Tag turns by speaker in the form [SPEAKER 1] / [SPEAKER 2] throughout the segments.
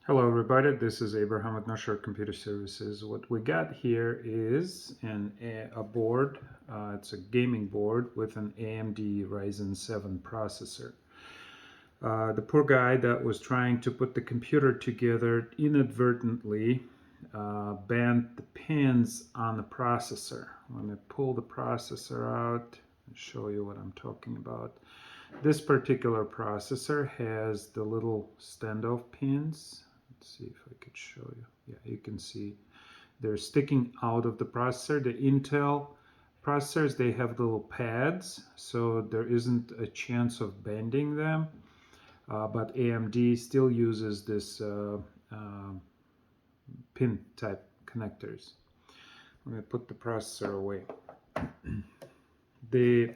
[SPEAKER 1] Hello everybody, this is Abraham with Northshore Computer Services. What we got here is a board. It's a gaming board with an AMD Ryzen 7 processor. The poor guy that was trying to put the computer together inadvertently bent the pins on the processor. Let me pull the processor out and show you what I'm talking about. This particular processor has the little standoff pins. Let's see if I could show you. Yeah, you can see they're sticking out of the processor. The Intel processors, they have little pads, so there isn't a chance of bending them. But AMD still uses this pin type connectors. I'm going to put the processor away. The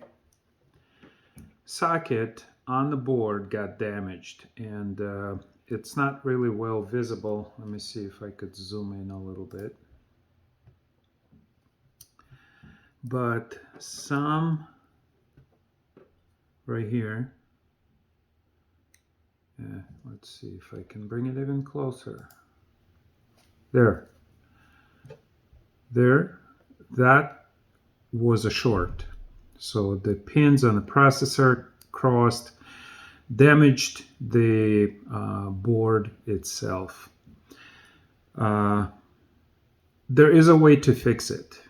[SPEAKER 1] socket on the board got damaged, and it's not really well visible. Let me see if I could zoom in a little bit. But some right here, let's see if I can bring it even closer. There, that was a short. So the pins on the processor crossed, damaged the board itself. There is a way to fix it.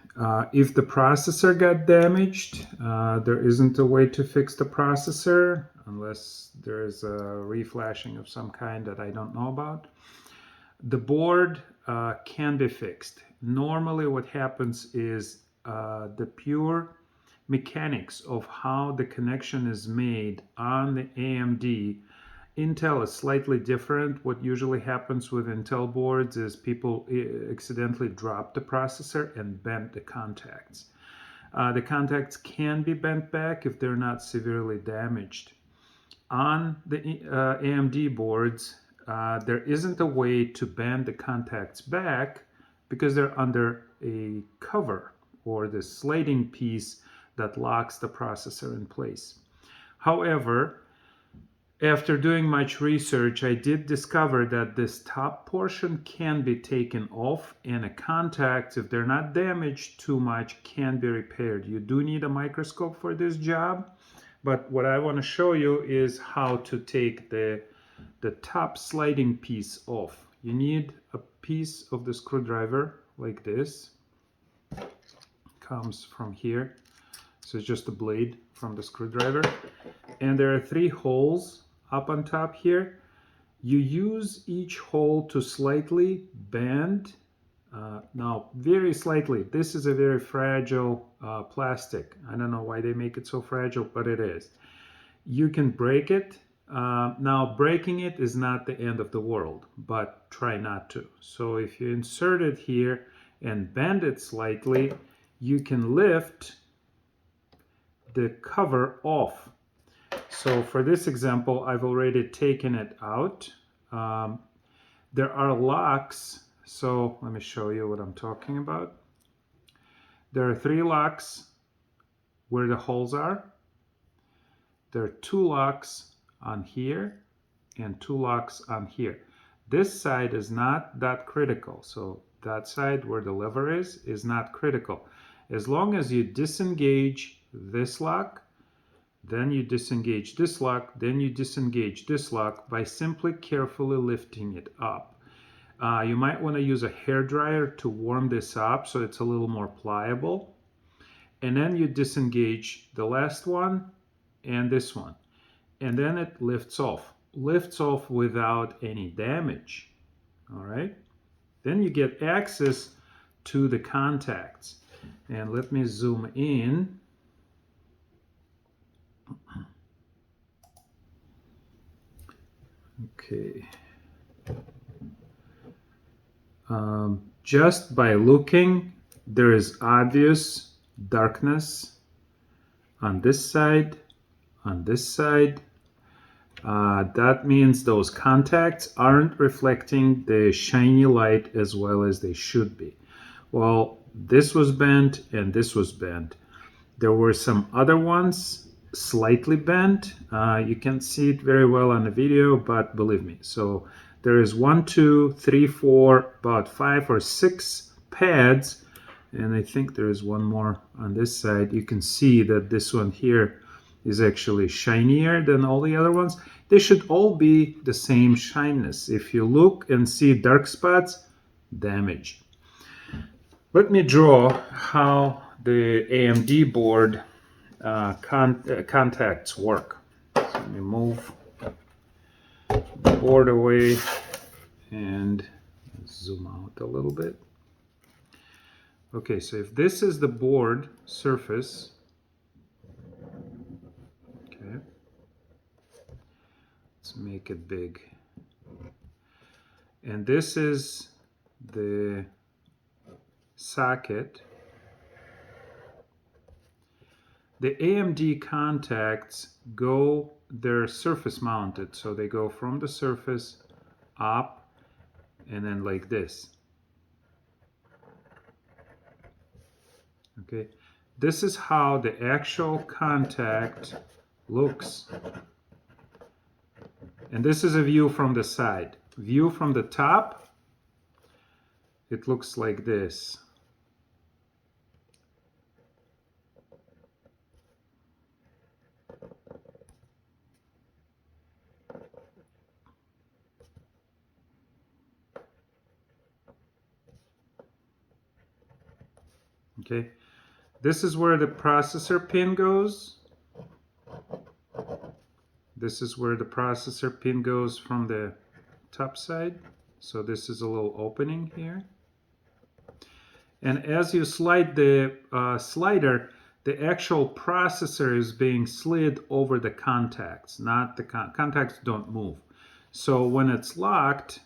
[SPEAKER 1] If the processor got damaged, there isn't a way to fix the processor unless there's a reflashing of some kind that I don't know about. The board can be fixed. Normally what happens is the pure mechanics of how the connection is made on the AMD. Intel is slightly different. What usually happens with Intel boards is people accidentally drop the processor and bend the contacts. The contacts can be bent back if they're not severely damaged. On the AMD boards, there isn't a way to bend the contacts back because they're under a cover or the slating piece that locks the processor in place. However, after doing much research, I did discover that this top portion can be taken off, and the contacts, if they're not damaged too much, can be repaired. You do need a microscope for this job, but what I want to show you is how to take the top sliding piece off. You need a piece of the screwdriver like this. Comes from here. So it's just a blade from the screwdriver. And there are 3 holes up on top here. You use each hole to slightly bend. Now, very slightly. This is a very fragile plastic. I don't know why they make it so fragile, but it is. You can break it. Now, breaking it is not the end of the world, but try not to. So if you insert it here and bend it slightly, you can lift the cover off. So for this example, I've already taken it out. There are locks. So let me show you what I'm talking about. There are 3 locks where the holes are. There are 2 locks on here and 2 locks on here. This side is not that critical. So that side where the lever is not critical. As long as you disengage this lock, then you disengage this lock, then you disengage this lock by simply carefully lifting it up. You might want to use a hairdryer to warm this up so it's a little more pliable. And then you disengage the last one and this one. And then it lifts off. Lifts off without any damage. All right? Then you get access to the contacts. And let me zoom in. Okay. Just by looking, there is obvious darkness on this side, on this side. That means those contacts aren't reflecting the shiny light as well as they should be. Well, this was bent and this was bent. There were some other ones slightly bent. You can see it very well on the video, but believe me. So there is 1, 2, 3, 4, about 5 or 6 pads, and I think there is one more on this side. You can see that this one here is actually shinier than all the other ones. They should all be the same shyness. If you look and see dark spots, damage. Let me draw how the AMD board contacts work. So let me move the board away and zoom out a little bit. Okay, so if this is the board surface, okay, let's make it big. And this is the socket. The AMD contacts they're surface mounted, so they go from the surface up and then like this. Okay, this is how the actual contact looks. And this is a view from the side. View from the top, it looks like this. Okay, this is where the processor pin goes. This is where the processor pin goes from the top side. So this is a little opening here. And as you slide the slider, the actual processor is being slid over the contacts, not the contacts don't move. So when it's locked,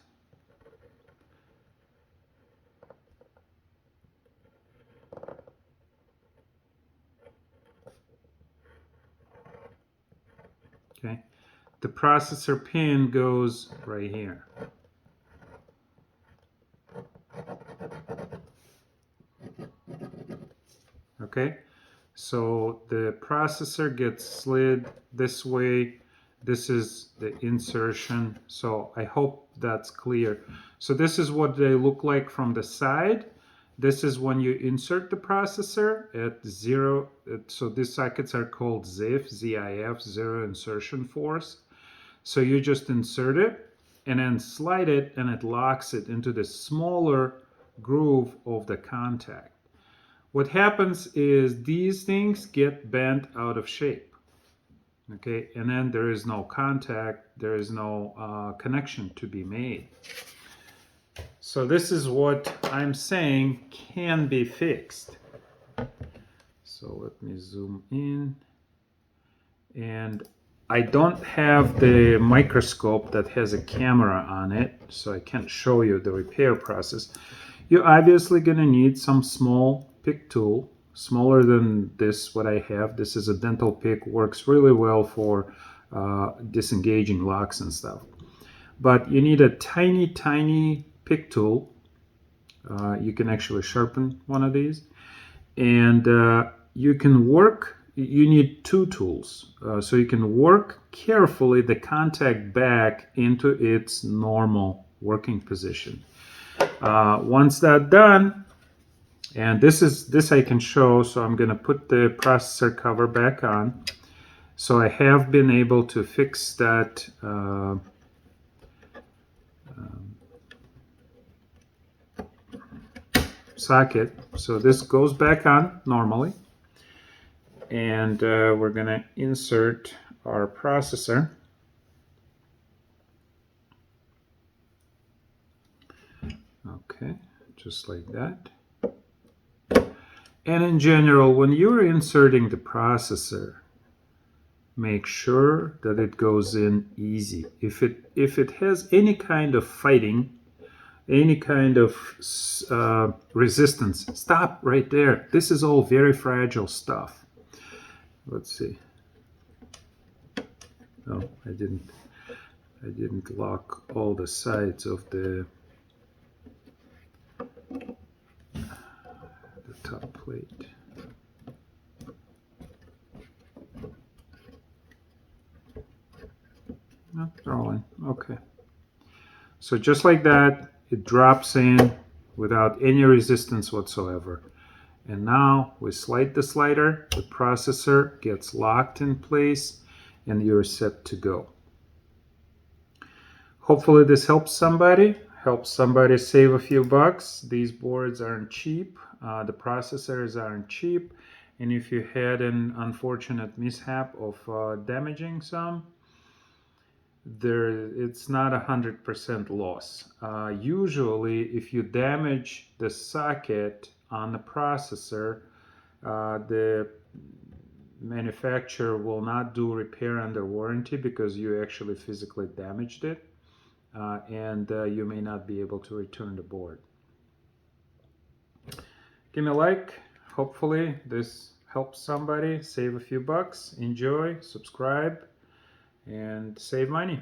[SPEAKER 1] okay, the processor pin goes right here. Okay, so the processor gets slid this way. This is the insertion. So I hope that's clear. So this is what they look like from the side. This is when you insert the processor at 0. So these sockets are called ZIF, Z-I-F, zero insertion force. So you just insert it and then slide it and it locks it into the smaller groove of the contact. What happens is these things get bent out of shape. Okay, and then there is no contact, there is no connection to be made. So this is what I'm saying can be fixed. So let me zoom in. And I don't have the microscope that has a camera on it, so I can't show you the repair process. You're obviously going to need some small pick tool, smaller than this, what I have. This is a dental pick, works really well for disengaging locks and stuff. But you need a tiny, tiny pick tool. You can actually sharpen one of these. And you can work, you need 2 tools. So you can work carefully the contact back into its normal working position. Once that's done, and this I can show, so I'm going to put the processor cover back on. So I have been able to fix that socket. So this goes back on normally. And we're going to insert our processor. Okay, just like that. And in general, when you're inserting the processor, make sure that it goes in easy. If it has any kind of fighting, any kind of resistance, stop right there. This is all very fragile stuff. Let's see. Oh, I didn't lock all the sides of the top plate. No, they're all in. Okay. So just like that, it drops in without any resistance whatsoever. And now we slide the slider, the processor gets locked in place, and you're set to go. Hopefully this helps somebody save a few bucks. These boards aren't cheap. The processors aren't cheap. And if you had an unfortunate mishap of damaging some, it's not 100% loss. Usually, if you damage the socket on the processor, the manufacturer will not do repair under warranty because you actually physically damaged it, and you may not be able to return the board. Give me a like. Hopefully this helps somebody save a few bucks. Enjoy, subscribe, and save money.